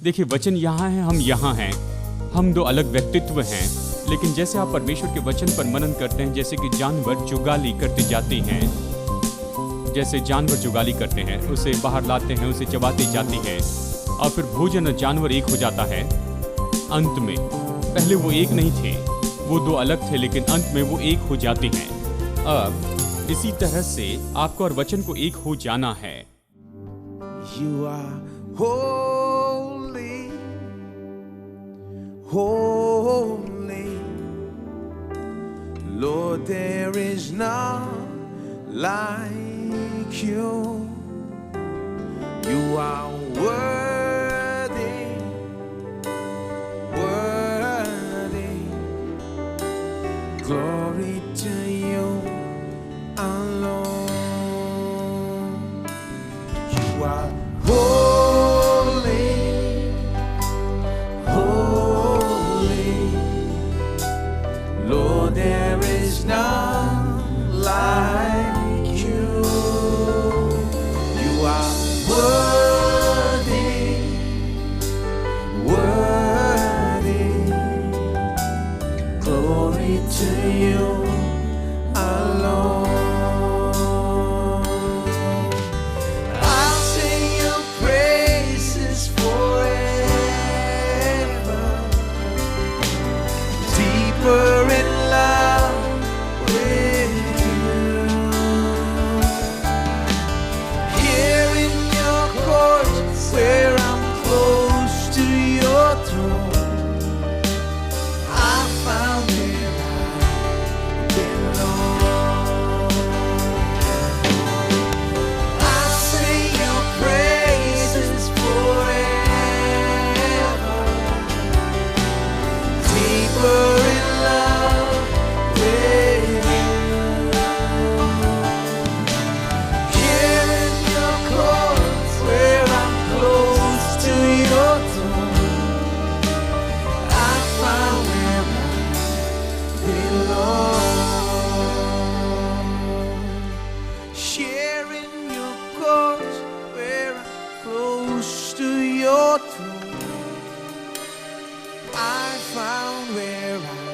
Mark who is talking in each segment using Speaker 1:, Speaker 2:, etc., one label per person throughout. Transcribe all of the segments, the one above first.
Speaker 1: देखिए, वचन यहाँ है, हम यहाँ हैं। हम दो अलग व्यक्तित्व हैं, लेकिन जैसे आप परमेश्वर के वचन पर मनन करते हैं, जैसे कि जानवर जुगाली करते जाते हैं, जैसे जानवर जुगाली करते हैं, उसे बाहर लाते हैं, उसे चबाते जाते हैं और फिर भोजन और जानवर एक हो जाता है। अंत में पहले वो एक नहीं थे, वो दो अलग थे, लेकिन अंत में वो एक हो जाते हैं। अब इसी तरह से आपको और वचन को एक हो जाना है।
Speaker 2: You are holy, holy. Lord, there is none like you. You are worthy, worthy. Glory to you alone. You are holy, holy. Lord, there is none like you. You are worthy, worthy. Glory to you alone. I'll sing your praises forever. Deeper in love with you. Here in your courts where I'm close to your throne, I found where I belong. I sing your praises forever. Deeper in love with you. Here in your courts where I'm close to your throne, I found where I belong. Here in your courts where I'm close to your throne, I found where I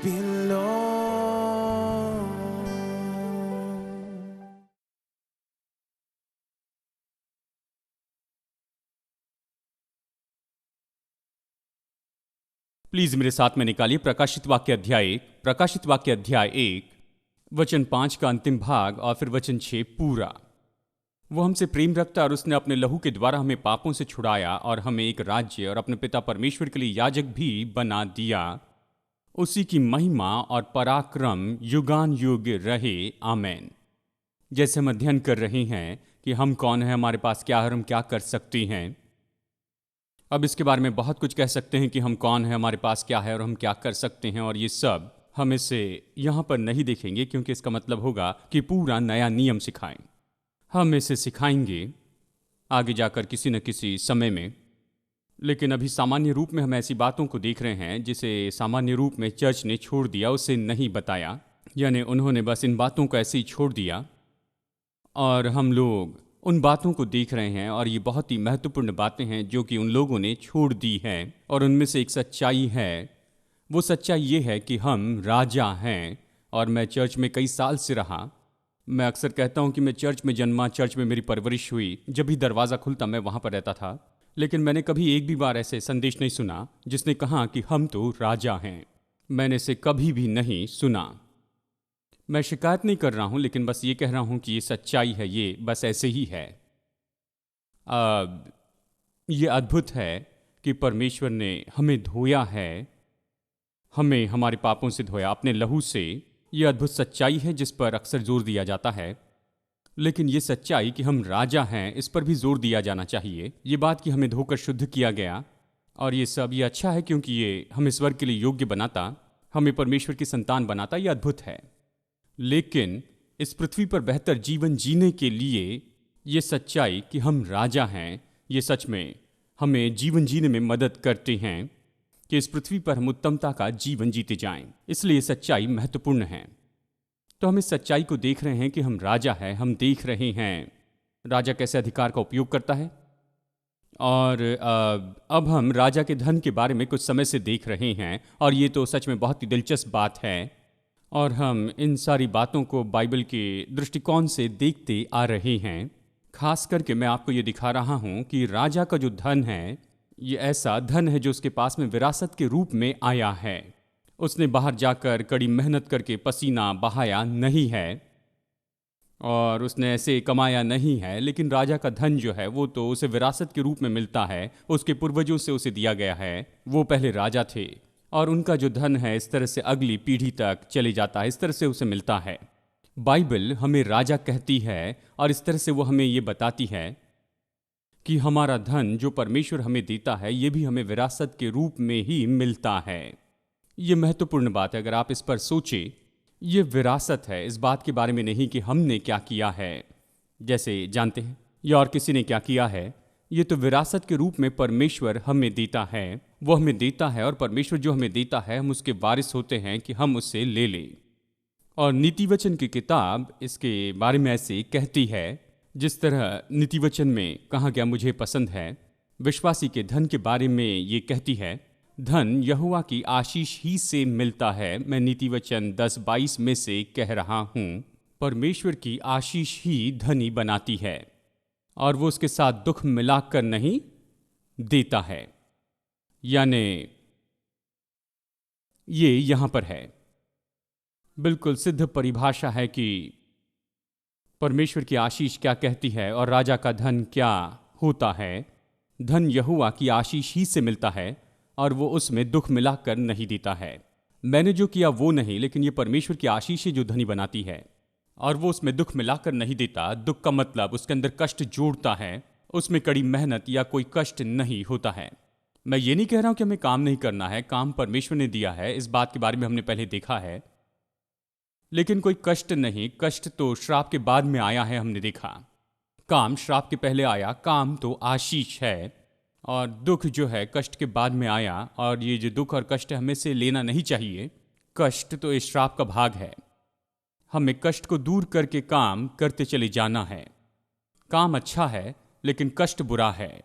Speaker 2: belong.
Speaker 1: Please मेरे साथ में निकालिए प्रकाशित वाक्य अध्याय 1, प्रकाशित वाक्य अध्याय 1, वचन 5 का अंतिम भाग और फिर वचन 6 पूरा। वो हमसे प्रेम रखता और उसने अपने लहू के द्वारा हमें पापों से छुड़ाया और हमें एक राज्य और अपने पिता परमेश्वर के लिए याजक भी बना दिया। उसी की महिमा और पराक्रम युगान युग रहे, आमेन। जैसे हम अध्ययन कर रहे हैं कि हम कौन हैं, हमारे पास क्या है और हम क्या कर सकते हैं। अब इसके बारे में बहुत कुछ कह सकते हैं कि हम कौन हैं, हमारे पास क्या है और हम क्या कर सकते हैं, और ये सब हम इसे यहाँ पर नहीं देखेंगे क्योंकि इसका मतलब होगा कि पूरा नया नियम सिखाएं। हम इसे सिखाएंगे आगे जाकर किसी न किसी समय में, लेकिन अभी सामान्य रूप में हम ऐसी बातों को देख रहे हैं जिसे सामान्य रूप में चर्च ने छोड़ दिया, उसे नहीं बताया, यानी उन्होंने बस इन बातों को ऐसे ही छोड़ दिया और हम लोग उन बातों को देख रहे हैं। और ये बहुत ही महत्वपूर्ण बातें हैं जो कि उन लोगों ने छोड़ दी हैं, और उनमें से एक सच्चाई है। वो सच्चाई ये है कि हम राजा हैं। और मैं चर्च में कई साल से रहा। मैं अक्सर कहता हूँ कि मैं चर्च में जन्मा, चर्च में मेरी परवरिश हुई, जब भी दरवाज़ा खुलता मैं वहाँ पर रहता था, लेकिन मैंने कभी एक भी बार ऐसे संदेश नहीं सुना जिसने कहा कि हम तो राजा हैं। मैंने इसे कभी भी नहीं सुना। मैं शिकायत नहीं कर रहा हूँ, लेकिन बस ये कह रहा हूँ कि ये सच्चाई है, ये बस ऐसे ही है। ये अद्भुत है कि परमेश्वर ने हमें धोया है, हमें हमारे पापों से धोया अपने लहू से। ये अद्भुत सच्चाई है जिस पर अक्सर जोर दिया जाता है, लेकिन ये सच्चाई कि हम राजा हैं, इस पर भी जोर दिया जाना चाहिए। ये बात कि हमें धोकर शुद्ध किया गया और ये सब, ये अच्छा है क्योंकि ये हमें स्वर्ग के लिए योग्य बनाता, हमें परमेश्वर की संतान बनाता। ये अद्भुत है। लेकिन इस पृथ्वी पर बेहतर जीवन जीने के लिए ये सच्चाई कि हम राजा हैं, ये सच में हमें जीवन जीने में मदद करते हैं कि इस पृथ्वी पर हम उत्तमता का जीवन जीते जाएं। इसलिए ये सच्चाई महत्वपूर्ण है। तो हम इस सच्चाई को देख रहे हैं कि हम राजा हैं। हम देख रहे हैं राजा कैसे अधिकार का उपयोग करता है और अब हम राजा के धन के बारे में कुछ समय से देख रहे हैं, और ये तो सच में बहुत ही दिलचस्प बात है। और हम इन सारी बातों को बाइबल के दृष्टिकोण से देखते आ रहे हैं। खास करके मैं आपको ये दिखा रहा हूँ कि राजा का जो धन है, ये ऐसा धन है जो उसके पास में विरासत के रूप में आया है। उसने बाहर जाकर कड़ी मेहनत करके पसीना बहाया नहीं है, और उसने ऐसे कमाया नहीं है, लेकिन राजा का धन जो है वो तो उसे विरासत के रूप में मिलता है। उसके पूर्वजों से उसे दिया गया है। वो पहले राजा थे, और उनका जो धन है इस तरह से अगली पीढ़ी तक चले जाता है, इस तरह से उसे मिलता है। बाइबल हमें राजा कहती है, और इस तरह से वो हमें ये बताती है कि हमारा धन जो परमेश्वर हमें देता है, ये भी हमें विरासत के रूप में ही मिलता है। ये महत्वपूर्ण बात है, अगर आप इस पर सोचें। ये विरासत है, इस बात के बारे में नहीं कि हमने क्या किया है, जैसे जानते हैं, या और किसी ने क्या किया है। ये तो विरासत के रूप में परमेश्वर हमें देता है। वो हमें देता है, और परमेश्वर जो हमें देता है हम उसके वारिस होते हैं कि हम उससे ले लें। और नीति वचन की किताब इसके बारे में ऐसे कहती है, जिस तरह नीति वचन में कहा गया मुझे पसंद है। विश्वासी के धन के बारे में ये कहती है, धन यहोवा की आशीष ही से मिलता है। मैं नीति वचन 10:22 में से कह रहा हूँ, परमेश्वर की आशीष ही धनी बनाती है, और वो उसके साथ दुख मिलाकर नहीं देता है। यानी ये यहां पर है, बिल्कुल सिद्ध परिभाषा है कि परमेश्वर की आशीष क्या कहती है और राजा का धन क्या होता है। धन यहोवा की आशीष ही से मिलता है, और वो उसमें दुख मिलाकर नहीं देता है। मैंने जो किया वो नहीं, लेकिन ये परमेश्वर की आशीष है जो धनी बनाती है, और वो उसमें दुख मिलाकर नहीं देता। दुख का मतलब उसके अंदर कष्ट जोड़ता है, उसमें कड़ी मेहनत या कोई कष्ट नहीं होता है। मैं ये नहीं कह रहा हूं कि हमें काम नहीं करना है, काम परमेश्वर ने दिया है, इस बात के बारे में हमने पहले देखा है। लेकिन कोई कष्ट नहीं, कष्ट तो श्राप के बाद में आया है, हमने देखा। काम श्राप के पहले आया, काम तो आशीष है, और दुख जो है कष्ट के बाद में आया। और ये जो दुख और कष्ट हमें से लेना नहीं चाहिए। कष्ट तो इस श्राप का भाग है। हमें कष्ट को दूर करके काम करते चले जाना है। काम अच्छा है, लेकिन कष्ट बुरा है।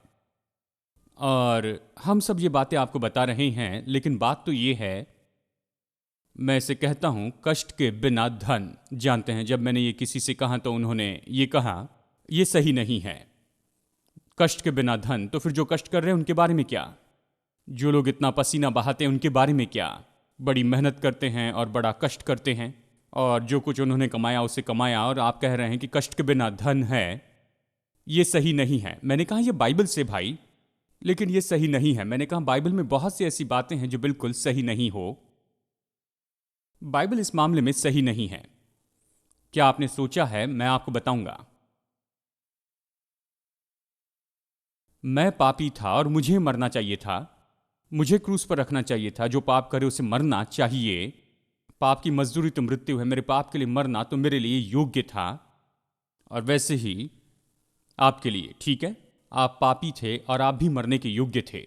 Speaker 1: और हम सब ये बातें आपको बता रहे हैं, लेकिन बात तो ये है, मैं इसे कहता हूं कष्ट के बिना धन। जानते हैं, जब मैंने ये किसी से कहा तो उन्होंने ये कहा, ये सही नहीं है, कष्ट के बिना धन। तो फिर जो कष्ट कर रहे हैं उनके बारे में क्या? जो लोग इतना पसीना बहाते हैं उनके बारे में क्या? बड़ी मेहनत करते हैं और बड़ा कष्ट करते हैं, और जो कुछ उन्होंने कमाया उसे कमाया, और आप कह रहे हैं कि कष्ट के बिना धन है। ये सही नहीं है। मैंने कहा ये बाइबल से भाई, लेकिन ये सही नहीं है। मैंने कहा बाइबल में बहुत सी ऐसी बातें हैं जो बिल्कुल सही नहीं हो। बाइबल इस मामले में सही नहीं है। क्या आपने सोचा है? मैं आपको बताऊंगा। मैं पापी था और मुझे मरना चाहिए था। मुझे क्रूस पर रखना चाहिए था। जो पाप करे उसे मरना चाहिए। पाप की मजदूरी तो मृत्यु है। मेरे पाप के लिए मरना तो मेरे लिए योग्य था। और वैसे ही आपके लिए, ठीक है, आप पापी थे और आप भी मरने के योग्य थे।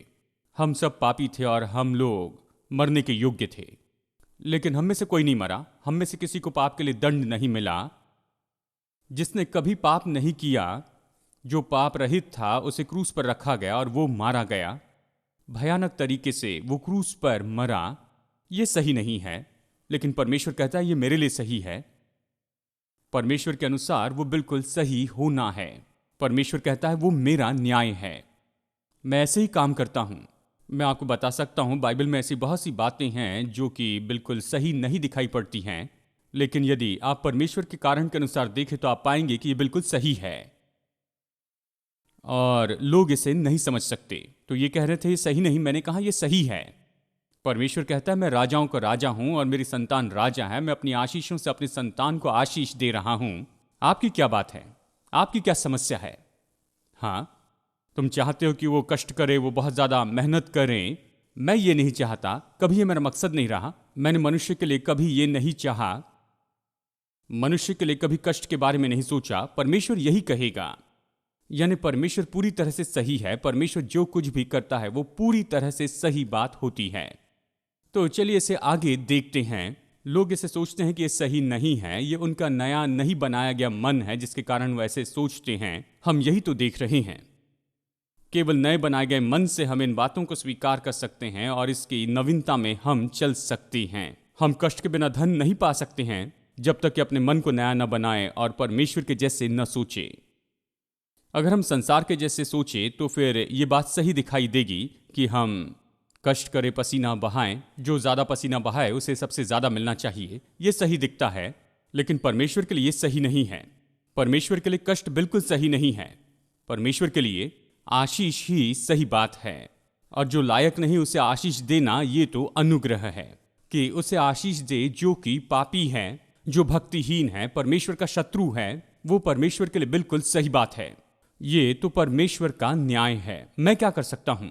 Speaker 1: हम सब पापी थे और हम लोग मरने के योग्य थे। लेकिन हम में से कोई नहीं मरा। हम में से किसी को पाप के लिए दंड नहीं मिला। जिसने कभी पाप नहीं किया, जो पाप रहित था, उसे क्रूस पर रखा गया और वो मारा गया। भयानक तरीके से वो क्रूस पर मरा। ये सही नहीं है, लेकिन परमेश्वर कहता है ये मेरे लिए सही है। परमेश्वर के अनुसार वो बिल्कुल सही होना है। परमेश्वर कहता है वो मेरा न्याय है। मैं ऐसे ही काम करता हूं। मैं आपको बता सकता हूं, बाइबल में ऐसी बहुत सी बातें हैं जो कि बिल्कुल सही नहीं दिखाई पड़ती हैं, लेकिन यदि आप परमेश्वर के कारण के अनुसार देखें तो आप पाएंगे कि ये बिल्कुल सही है, और लोग इसे नहीं समझ सकते। तो ये कह रहे थे ये सही नहीं। मैंने कहा ये सही है। परमेश्वर कहता है मैं राजाओं का राजा हूं और मेरी संतान राजा है। मैं अपनी आशीषों से अपनी संतान को आशीष दे रहा हूं। आपकी क्या बात है? आपकी क्या समस्या है? हाँ, तुम चाहते हो कि वो कष्ट करे, वो बहुत ज्यादा मेहनत करें। मैं ये नहीं चाहता, कभी ये मेरा मकसद नहीं रहा। मैंने मनुष्य के लिए कभी ये नहीं चाहा, मनुष्य के लिए कभी कष्ट के बारे में नहीं सोचा। परमेश्वर यही कहेगा। यानी परमेश्वर पूरी तरह से सही है। परमेश्वर जो कुछ भी करता है वो पूरी तरह से सही बात होती है। तो चलिए इसे आगे देखते हैं। लोग इसे सोचते हैं कि ये सही नहीं है। ये उनका नया नहीं बनाया गया मन है जिसके कारण वो ऐसे सोचते हैं। हम यही तो देख रहे हैं। केवल नए बनाए गए मन से हम इन बातों को स्वीकार कर सकते हैं और इसकी नवीनता में हम चल सकते हैं। हम कष्ट के बिना धन नहीं पा सकते हैं जब तक कि अपने मन को नया न बनाए और परमेश्वर के जैसे न सोचे। अगर हम संसार के जैसे सोचे तो फिर ये बात सही दिखाई देगी कि हम कष्ट करे पसीना बहाएं, जो ज़्यादा पसीना बहाए उसे सबसे ज़्यादा मिलना चाहिए, ये सही दिखता है। लेकिन परमेश्वर के लिए ये सही नहीं है। परमेश्वर के लिए कष्ट बिल्कुल सही नहीं है। परमेश्वर के लिए आशीष ही सही बात है, और जो लायक नहीं उसे आशीष देना ये तो अनुग्रह है कि उसे आशीष दे जो कि पापी है, जो भक्तिहीन है, परमेश्वर का शत्रु है। वो परमेश्वर के लिए बिल्कुल सही बात है। ये तो परमेश्वर का न्याय है। मैं क्या कर सकता हूं?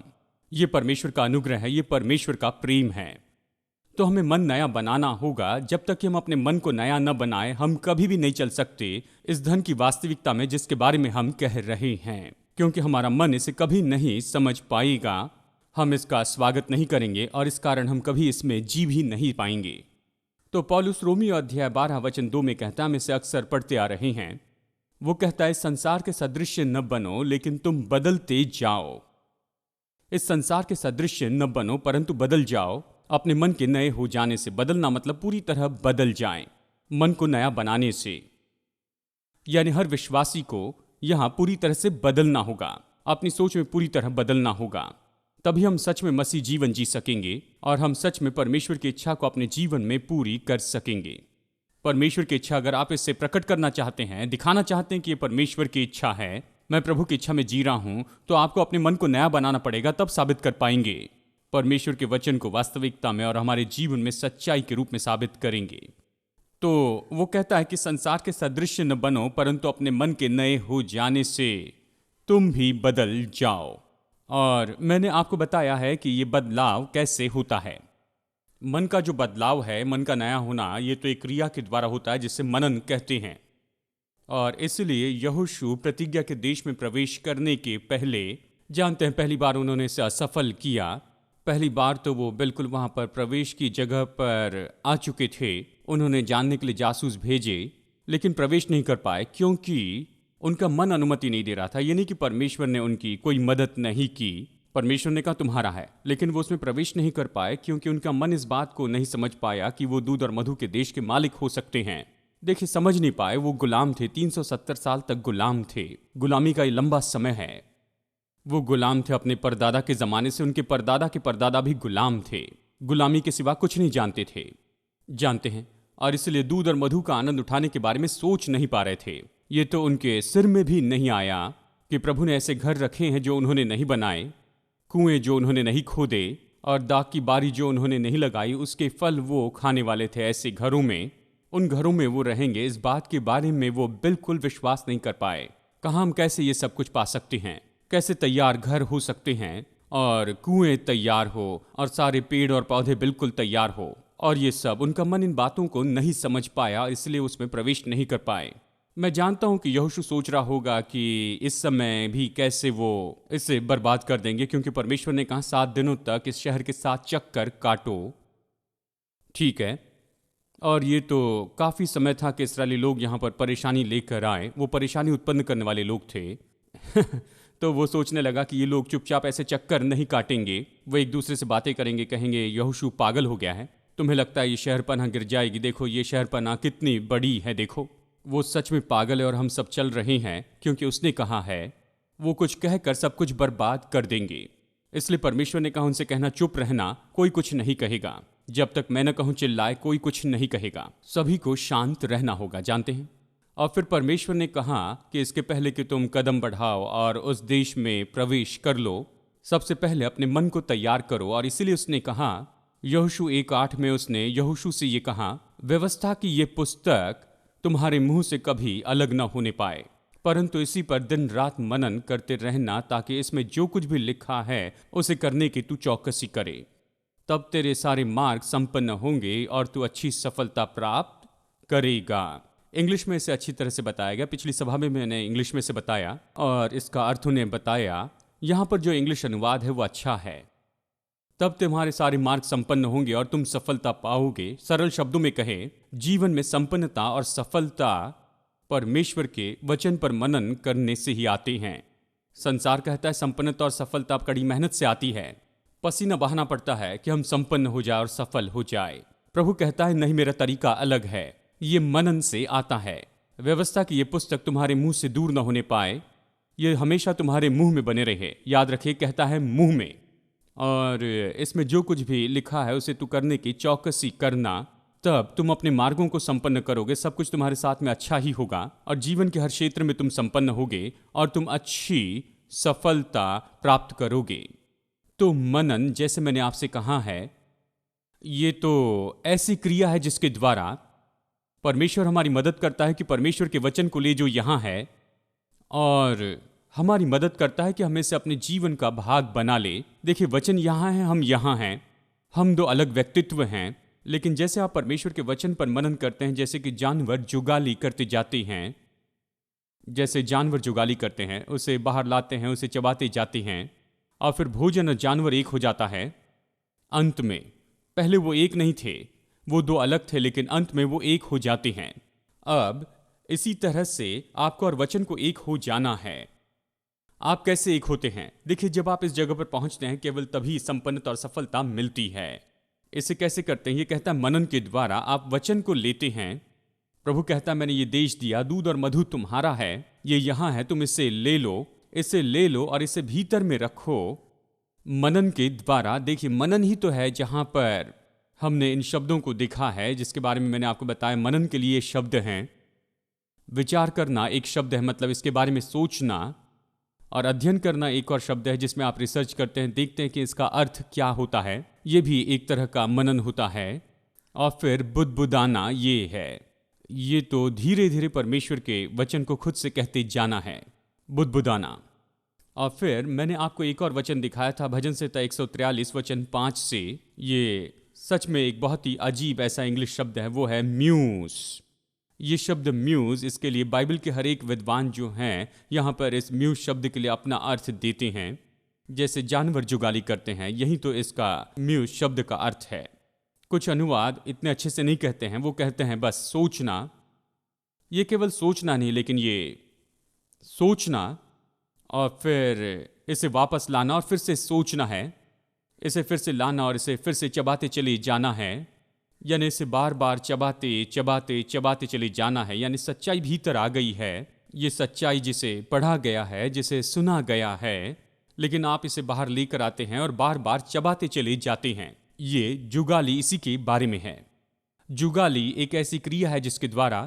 Speaker 1: ये परमेश्वर का अनुग्रह है, ये परमेश्वर का प्रेम है। तो हमें मन नया बनाना होगा। जब तक कि हम अपने मन को नया न बनाए हम कभी भी नहीं चल सकते इस धन की वास्तविकता में जिसके बारे में हम कह रहे हैं, क्योंकि हमारा मन इसे कभी नहीं समझ पाएगा। हम इसका स्वागत नहीं करेंगे और इस कारण हम कभी इसमें जी भी नहीं पाएंगे। तो पौलुस रोमी अध्याय 12 वचन 2 में कहता है, हम इसे अक्सर पढ़ते आ रहे हैं। वो कहता है, संसार के सदृश न बनो लेकिन तुम बदलते जाओ। इस संसार के सदृश न बनो परंतु बदल जाओ अपने मन के नए हो जाने से। बदलना मतलब पूरी तरह बदल जाएं, मन को नया बनाने से। यानी हर विश्वासी को यहां पूरी तरह से बदलना होगा, अपनी सोच में पूरी तरह बदलना होगा। तभी हम सच में मसीह जीवन जी सकेंगे और हम सच में परमेश्वर की इच्छा को अपने जीवन में पूरी कर सकेंगे। परमेश्वर की इच्छा अगर आप इससे प्रकट करना चाहते हैं, दिखाना चाहते हैं कि ये परमेश्वर की इच्छा है, मैं प्रभु की इच्छा में जी रहा हूं, तो आपको अपने मन को नया बनाना पड़ेगा, तब साबित कर पाएंगे। परमेश्वर के वचन को वास्तविकता में और हमारे जीवन में सच्चाई के रूप में साबित करेंगे। तो वो कहता है कि संसार के सदृश न बनो परंतु अपने मन के नए हो जाने से तुम भी बदल जाओ। और मैंने आपको बताया है कि ये बदलाव कैसे होता है। मन का जो बदलाव है, मन का नया होना, ये तो एक क्रिया के द्वारा होता है जिसे मनन कहते हैं। और इसलिए यहोशू प्रतिज्ञा के देश में प्रवेश करने के पहले, जानते हैं पहली बार उन्होंने इसे असफल किया। पहली बार तो वो बिल्कुल वहां पर प्रवेश की जगह पर आ चुके थे। उन्होंने जानने के लिए जासूस भेजे लेकिन प्रवेश नहीं कर पाए क्योंकि उनका मन अनुमति नहीं दे रहा था। ये नहीं कि परमेश्वर ने उनकी कोई मदद नहीं की, परमेश्वर ने कहा तुम्हारा है, लेकिन वो उसमें प्रवेश नहीं कर पाए क्योंकि उनका मन इस बात को नहीं समझ पाया कि वो दूध और मधु के देश के मालिक हो सकते हैं। देखिए, समझ नहीं पाए। वो गुलाम थे, 370 साल तक गुलाम थे। गुलामी का ये लंबा समय है। वो गुलाम थे अपने परदादा के जमाने से। उनके परदादा के परदादा भी गुलाम थे, गुलामी के सिवा कुछ नहीं जानते थे, जानते हैं। और इसलिए दूध और मधु का आनंद उठाने के बारे में सोच नहीं पा रहे थे। ये तो उनके सिर में भी नहीं आया कि प्रभु ने ऐसे घर रखे हैं जो उन्होंने नहीं बनाए, कुएं जो उन्होंने नहीं खोदे, और दाग की बारी जो उन्होंने नहीं लगाई, उसके फल वो खाने वाले थे। ऐसे घरों में, उन घरों में वो रहेंगे, इस बात के बारे में वो बिल्कुल विश्वास नहीं कर पाए। कहाँ हम कैसे ये सब कुछ पा सकते हैं? कैसे तैयार घर हो सकते हैं और कुएं तैयार हो और सारे पेड़ और पौधे बिल्कुल तैयार हो? और ये सब उनका मन इन बातों को नहीं समझ पाया, इसलिए उसमें प्रवेश नहीं कर पाए। मैं जानता हूं कि यहोशू सोच रहा होगा कि इस समय भी कैसे वो इसे बर्बाद कर देंगे, क्योंकि परमेश्वर ने कहा 7 दिनों तक इस शहर के 7 चक्कर काटो। ठीक है, और ये तो काफी समय था कि इस्राएली लोग यहाँ पर परेशानी लेकर आए। वो परेशानी उत्पन्न करने वाले लोग थे। तो वो सोचने लगा कि ये लोग चुपचाप ऐसे चक्कर नहीं काटेंगे। वो एक दूसरे से बातें करेंगे, कहेंगे यहोशू पागल हो गया है, तुम्हें लगता है ये शहरपनाह गिर जाएगी, देखो ये शहरपनाह कितनी बड़ी है, देखो। वो सच में पागल है और हम सब चल रहे हैं क्योंकि उसने कहा है। वो कुछ कहकर सब कुछ बर्बाद कर देंगे। इसलिए परमेश्वर ने कहा उनसे कहना चुप रहना, कोई कुछ नहीं कहेगा। जब तक मैं न कहूं चिल्लाए, कोई कुछ नहीं कहेगा। सभी को शांत रहना होगा, जानते हैं। और फिर परमेश्वर ने कहा कि इसके पहले कि तुम कदम बढ़ाओ और उस देश में प्रवेश कर लो, सबसे पहले अपने मन को तैयार करो। और इसीलिए उसने कहा, यहोशू 1:8 में उसने यहोशू से ये कहा, व्यवस्था की ये पुस्तक तुम्हारे मुंह से कभी अलग न होने पाए, परंतु इसी पर दिन रात मनन करते रहना, ताकि इसमें जो कुछ भी लिखा है उसे करने की तू चौकसी करे। तब तेरे सारे मार्ग संपन्न होंगे और तू अच्छी सफलता प्राप्त करेगा। इंग्लिश में इसे अच्छी तरह से बताया गया। पिछली सभा में मैंने इंग्लिश में से बताया और इसका अर्थ उन्हें बताया। यहाँ पर जो इंग्लिश अनुवाद है वो अच्छा है। तब तुम्हारे सारे मार्ग संपन्न होंगे और तुम सफलता पाओगे। सरल शब्दों में कहे, जीवन में संपन्नता और सफलता परमेश्वर के वचन पर मनन करने से ही आते हैं। संसार कहता है संपन्नता और सफलता कड़ी मेहनत से आती है, पसीना बहाना पड़ता है कि हम संपन्न हो जाए और सफल हो जाए। प्रभु कहता है नहीं, मेरा तरीका अलग है, ये मनन से आता है। व्यवस्था की ये पुस्तक तुम्हारे मुंह से दूर न होने पाए, ये हमेशा तुम्हारे मुंह में बने रहे। याद रखिए, कहता है मुंह में, और इसमें जो कुछ भी लिखा है उसे तू करने की चौकसी करना, तब तुम अपने मार्गों को संपन्न करोगे। सब कुछ तुम्हारे साथ में अच्छा ही होगा और जीवन के हर क्षेत्र में तुम संपन्न होगे और तुम अच्छी सफलता प्राप्त करोगे। तो मनन, जैसे मैंने आपसे कहा है, ये तो ऐसी क्रिया है जिसके द्वारा परमेश्वर हमारी मदद करता है कि परमेश्वर के वचन को ले जो यहाँ है, और हमारी मदद करता है कि हमें से अपने जीवन का भाग बना ले। देखिए, वचन यहाँ है, हम यहाँ हैं, हम दो अलग व्यक्तित्व हैं। लेकिन जैसे आप परमेश्वर के वचन पर मनन करते हैं, जैसे कि जानवर जुगाली करते जाते हैं, जैसे जानवर जुगाली करते हैं, उसे बाहर लाते हैं, उसे चबाते जाते हैं, और फिर भोजन और जानवर एक हो जाता है अंत में। पहले वो एक नहीं थे, वो दो अलग थे, लेकिन अंत में वो एक हो जाते हैं। अब इसी तरह से आपको और वचन को एक हो जाना है। आप कैसे एक होते हैं? देखिए, जब आप इस जगह पर पहुंचते हैं, केवल तभी संपन्नता और सफलता मिलती है। इसे कैसे करते हैं? ये कहता है मनन के द्वारा आप वचन को लेते हैं। प्रभु कहता है मैंने ये देश दिया, दूध और मधु तुम्हारा है, ये यहाँ है, तुम इसे ले लो, इसे ले लो और इसे भीतर में रखो। मनन के द्वारा, देखिए मनन ही तो है जहाँ पर हमने इन शब्दों को देखा है, जिसके बारे में मैंने आपको बताया। मनन के लिए शब्द हैं, विचार करना एक शब्द है, मतलब इसके बारे में सोचना, और अध्ययन करना एक और शब्द है, जिसमें आप रिसर्च करते हैं, देखते हैं कि इसका अर्थ क्या होता है। ये भी एक तरह का मनन होता है। और फिर बुदबुदाना, ये है, ये तो धीरे धीरे परमेश्वर के वचन को खुद से कहते जाना है, बुदबुदाना। और फिर मैंने आपको एक और वचन दिखाया था, भजन संहिता 143 वचन 5 से। ये सच में एक बहुत ही अजीब ऐसा इंग्लिश शब्द है, वो है म्यूज। ये शब्द म्यूज, इसके लिए बाइबल के हर एक विद्वान जो हैं यहाँ पर इस म्यूज शब्द के लिए अपना अर्थ देते हैं। जैसे जानवर जुगाली करते हैं, यही तो इसका म्यूज शब्द का अर्थ है। कुछ अनुवाद इतने अच्छे से नहीं कहते हैं, वो कहते हैं बस सोचना। ये केवल सोचना नहीं, लेकिन ये सोचना और फिर इसे वापस लाना और फिर से सोचना है, इसे फिर से लाना और इसे फिर से चबाते चले जाना है, यानी इसे बार बार चबाते चबाते चबाते चले जाना है। यानी सच्चाई भीतर आ गई है, ये सच्चाई जिसे पढ़ा गया है, जिसे सुना गया है, लेकिन आप इसे बाहर लेकर आते हैं और बार बार चबाते चले जाते हैं। ये जुगाली इसी के बारे में है। जुगाली एक ऐसी क्रिया है जिसके द्वारा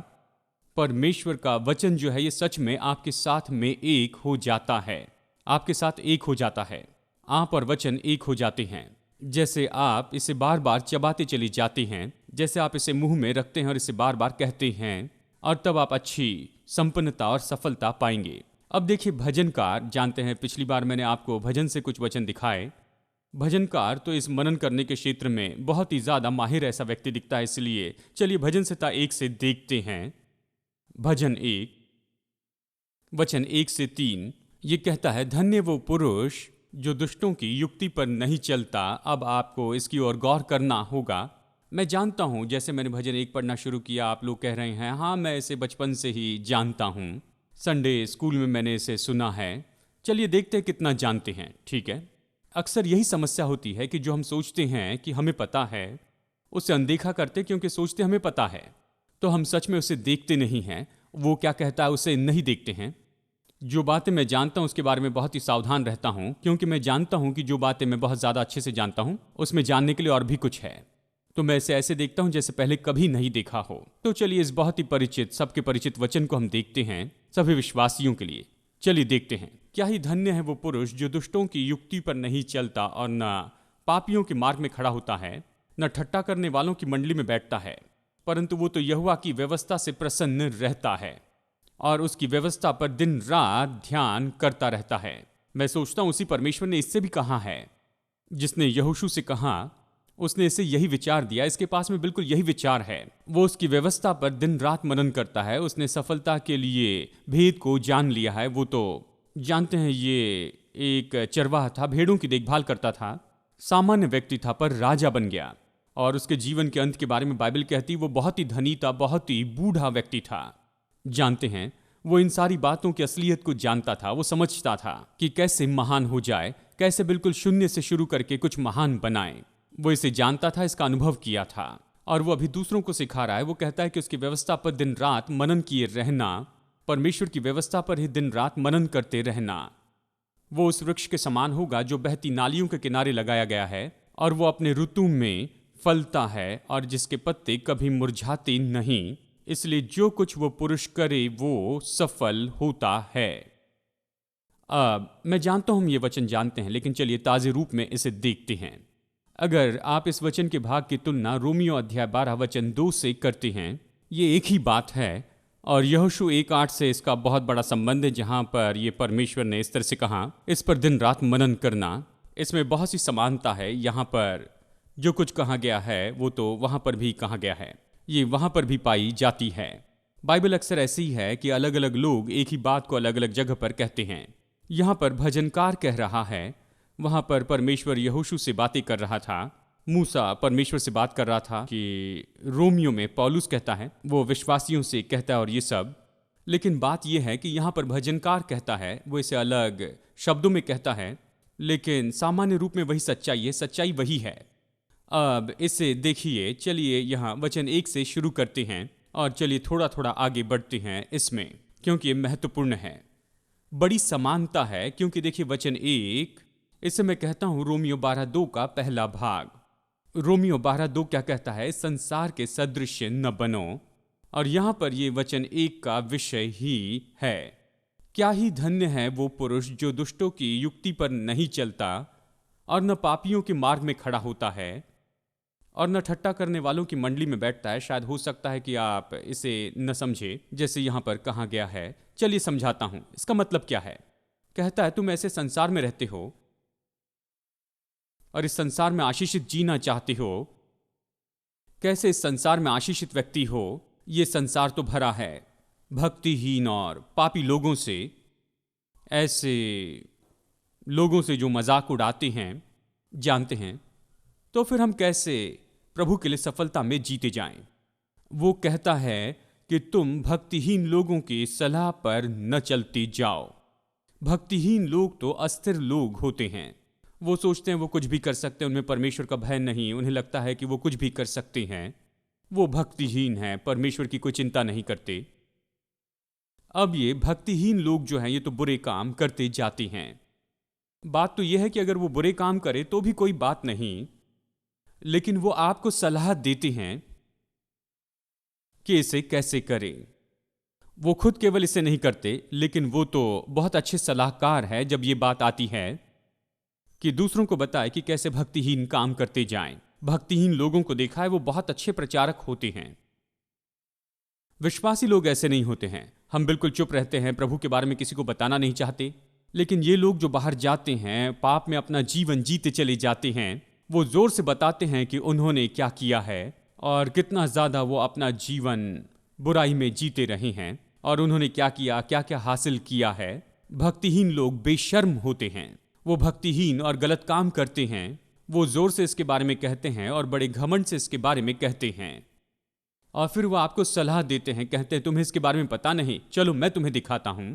Speaker 1: परमेश्वर का वचन जो है ये सच में आपके साथ में एक हो जाता है, आपके साथ एक हो जाता है। आप और वचन एक हो जाते हैं। जैसे आप इसे बार बार चबाते चले जाते हैं, जैसे आप इसे मुंह में रखते हैं और इसे बार बार कहते हैं, और तब आप अच्छी संपन्नता और सफलता पाएंगे। अब देखिए, भजनकार, जानते हैं पिछली बार मैंने आपको भजन से कुछ वचन दिखाए। भजनकार तो इस मनन करने के क्षेत्र में बहुत ही ज्यादा माहिर ऐसा व्यक्ति दिखता है, इसलिए चलिए भजन संहिता 1 से देखते हैं। भजन 1 वचन 1 से 3 ये कहता है, धन्य वो पुरुष जो दुष्टों की युक्ति पर नहीं चलता। अब आपको इसकी ओर गौर करना होगा। मैं जानता हूं, जैसे मैंने भजन 1 पढ़ना शुरू किया, आप लोग कह रहे हैं हाँ मैं इसे बचपन से ही जानता हूं, संडे स्कूल में मैंने इसे सुना है। चलिए देखते हैं कितना जानते हैं। ठीक है, अक्सर यही समस्या होती है कि जो हम सोचते हैं कि हमें पता है, उसे अनदेखा करते, क्योंकि सोचते हमें पता है तो हम सच में उसे देखते नहीं हैं। वो क्या कहता है उसे नहीं देखते हैं। जो बातें मैं जानता हूं उसके बारे में बहुत ही सावधान रहता हूं, क्योंकि मैं जानता हूं कि जो बातें मैं बहुत ज़्यादा अच्छे से जानता हूं उसमें जानने के लिए और भी कुछ है। तो मैं इसे ऐसे देखता हूं जैसे पहले कभी नहीं देखा हो। तो चलिए इस बहुत ही परिचित, सबके परिचित वचन को हम देखते हैं, सभी विश्वासियों के लिए। चलिए देखते हैं। क्या ही धन्य है वो पुरुष जो दुष्टों की युक्ति पर नहीं चलता और न पापियों के मार्ग में खड़ा होता है, न ठट्टा करने वालों की मंडली में बैठता है, परंतु वो तो यहोवा की व्यवस्था से प्रसन्न रहता है और उसकी व्यवस्था पर दिन रात ध्यान करता रहता है। मैं सोचता हूं उसी परमेश्वर ने इससे भी कहा है, जिसने यहोशू से कहा, उसने इसे यही विचार दिया। इसके पास में बिल्कुल यही विचार है। वो उसकी व्यवस्था पर दिन रात मनन करता है। उसने सफलता के लिए भेद को जान लिया है। वो तो जानते हैं, ये एक चरवाहा था, भेड़ों की देखभाल करता था, सामान्य व्यक्ति था, पर राजा बन गया। और उसके जीवन के अंत के बारे में बाइबल कहती वो बहुत ही धनी था, बहुत ही बूढ़ा व्यक्ति था। जानते हैं, वो इन सारी बातों की असलियत को जानता था। वो समझता था कि कैसे महान हो जाए, कैसे बिल्कुल शून्य से शुरू करके कुछ महान बनाए। वो इसे जानता था, इसका अनुभव किया था, और वो अभी दूसरों को सिखा रहा है। वो कहता है कि उसकी व्यवस्था पर दिन रात मनन किए रहना, परमेश्वर की व्यवस्था पर ही दिन रात मनन करते रहना। वो उस वृक्ष के समान होगा जो बहती नालियों के किनारे लगाया गया है, और वो अपने ऋतु में फलता है और जिसके पत्ते कभी मुरझाते नहीं। इसलिए जो कुछ वो पुरुष करे वो सफल होता है। अब मैं जानता हूं हम ये वचन जानते हैं, लेकिन चलिए ताजे रूप में इसे देखते हैं। अगर आप इस वचन के भाग की तुलना रोमियो अध्याय 12 वचन 2 से करते हैं, ये एक ही बात है, और यहोशू 1:8 से इसका बहुत बड़ा संबंध है, जहां पर ये परमेश्वर ने इस तरह से कहा, इस पर दिन रात मनन करना। इसमें बहुत सी समानता है। यहाँ पर जो कुछ कहा गया है वो तो वहाँ पर भी कहा गया है, ये वहाँ पर भी पाई जाती है। बाइबल अक्सर ऐसी है कि अलग अलग लोग एक ही बात को अलग अलग जगह पर कहते हैं। यहाँ पर भजनकार कह रहा है, वहाँ पर परमेश्वर यहोशू से बातें कर रहा था, मूसा परमेश्वर से बात कर रहा था, कि रोमियो में पौलुस कहता है, वो विश्वासियों से कहता है और ये सब। लेकिन बात यह है कि यहाँ पर भजनकार कहता है, वो इसे अलग शब्दों में कहता है, लेकिन सामान्य रूप में वही सच्चाई है, सच्चाई वही है। अब इसे देखिए, चलिए यहाँ वचन 1 से शुरू करते हैं और चलिए थोड़ा थोड़ा आगे बढ़ते हैं इसमें, क्योंकि ये महत्वपूर्ण है। बड़ी समानता है, क्योंकि देखिए वचन 1, इसे मैं कहता हूँ रोमियो 12:2 का पहला भाग। रोमियो 12:2 क्या कहता है? संसार के सदृश न बनो। और यहाँ पर ये वचन 1 का विषय ही है। क्या ही धन्य है वो पुरुष जो दुष्टों की युक्ति पर नहीं चलता और न पापियों के मार्ग में खड़ा होता है और न ठट्टा करने वालों की मंडली में बैठता है। शायद हो सकता है कि आप इसे न समझे जैसे यहाँ पर कहा गया है। चलिए समझाता हूं इसका मतलब क्या है। कहता है तुम ऐसे संसार में रहते हो और इस संसार में आशीषित जीना चाहते हो। कैसे इस संसार में आशीषित व्यक्ति हो? ये संसार तो भरा है भक्तिहीन और पापी लोगों से, ऐसे लोगों से जो मजाक उड़ाते हैं। जानते हैं तो फिर हम कैसे प्रभु के लिए सफलता में जीते जाएं? वो कहता है कि तुम भक्तिहीन लोगों की सलाह पर न चलते जाओ। भक्तिहीन लोग तो अस्थिर लोग होते हैं। वो सोचते हैं वो कुछ भी कर सकते हैं, उनमें परमेश्वर का भय नहीं, उन्हें लगता है कि वो कुछ भी कर सकते हैं। वो भक्तिहीन हैं, परमेश्वर की कोई चिंता नहीं करते। अब ये भक्तिहीन लोग जो हैं ये तो बुरे काम करते जाते हैं। बात तो यह है कि अगर वो बुरे काम करे तो भी कोई बात नहीं, लेकिन वो आपको सलाह देते हैं कि इसे कैसे करें। वो खुद केवल इसे नहीं करते, लेकिन वो तो बहुत अच्छे सलाहकार है जब ये बात आती है कि दूसरों को बताए कि कैसे भक्तिहीन काम करते जाएं। भक्तिहीन लोगों को देखा है वो बहुत अच्छे प्रचारक होते हैं। विश्वासी लोग ऐसे नहीं होते हैं। हम बिल्कुल चुप रहते हैं, प्रभु के बारे में किसी को बताना नहीं चाहते। लेकिन ये लोग जो बाहर जाते हैं, पाप में अपना जीवन जीते चले जाते हैं, वो जोर से बताते हैं कि उन्होंने क्या किया है और कितना ज्यादा वो अपना जीवन बुराई में जीते रहे हैं और उन्होंने क्या किया, क्या क्या हासिल किया है। भक्तिहीन लोग बेशर्म होते हैं। वो भक्तिहीन और गलत काम करते हैं। वो जोर से इसके बारे में कहते हैं और बड़े घमंड से इसके बारे में कहते हैं, और फिर वो आपको सलाह देते हैं। कहते हैं तुम्हें इसके बारे में पता नहीं, चलो मैं तुम्हें दिखाता हूं।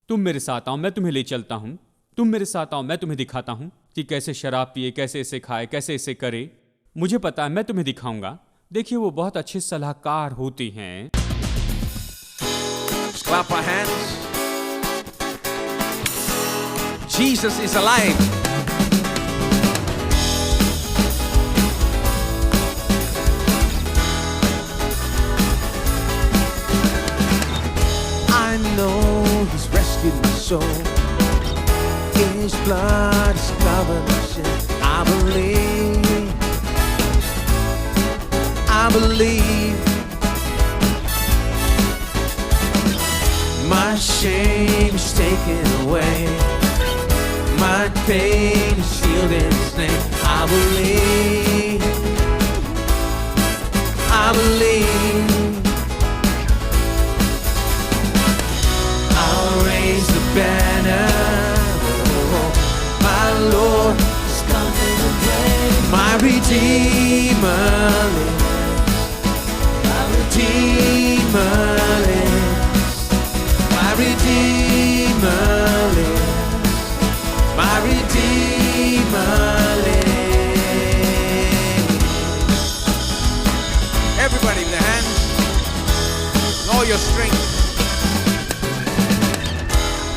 Speaker 1: तुम मेरे साथ आओ, मैं तुम्हें ले चलता हूं। तुम मेरे साथ आओ, मैं तुम्हें दिखाता हूं कि कैसे शराब पिए, कैसे इसे खाए, कैसे इसे करे। मुझे पता है, मैं तुम्हें दिखाऊंगा। देखिए वो बहुत अच्छे सलाहकार होते हैं।
Speaker 2: Clap our hands. Jesus is alive. I know He's rescued my soul. His blood has covered my sin. I believe. I believe. My shame is taken away. My pain is healed in His name. I believe. I believe. I'll raise the banner. Oh, my Lord is coming to reign. My Redeemer lives. My Redeemer lives. your strength.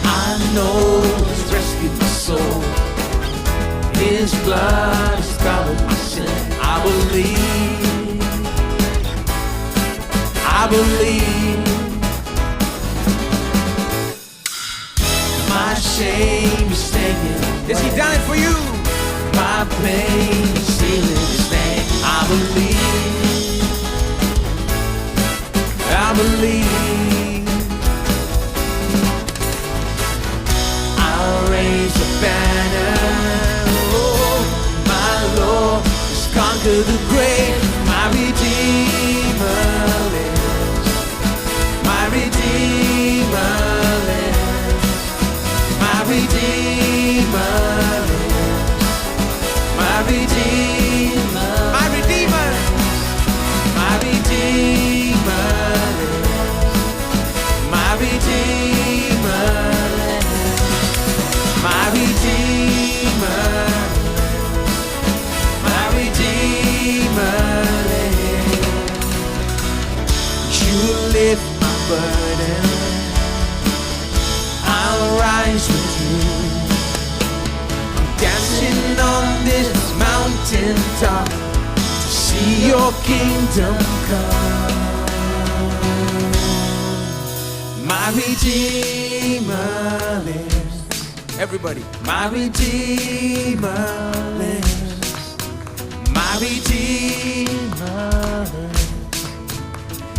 Speaker 2: I know He's rescued my soul. His blood has covered my sin. I believe. I believe. My shame is taken. Has He done it for you? My pain is healing His name. I believe. I believe. I'll raise a banner. Oh, my Lord has conquered the grave. My Redeemer lives. My Redeemer lives. My Redeemer lives. My Redeemer. My Redeemer. My Redeemer lives. My Redeemer lives. My Redeemer. My Redeemer lives. You lift my burden. I'll rise with you. I'm dancing on this mountain top to see your kingdom come. My Redeemer lives. Everybody. My Redeemer lives. My Redeemer lives.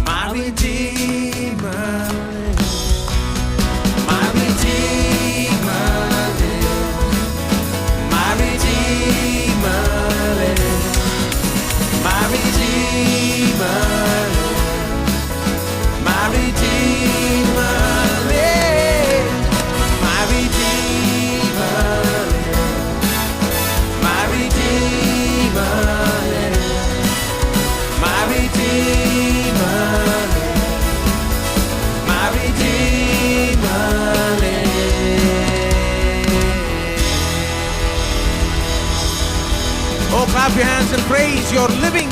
Speaker 2: My Redeemer lives. My Redeemer lives. My Redeemer lives. My Redeemer lives. My Redeemer lives. My Redeemer lives. My Redeemer lives. My Redeemer lives. My Redeemer lives. Oh, clap your hands and praise your living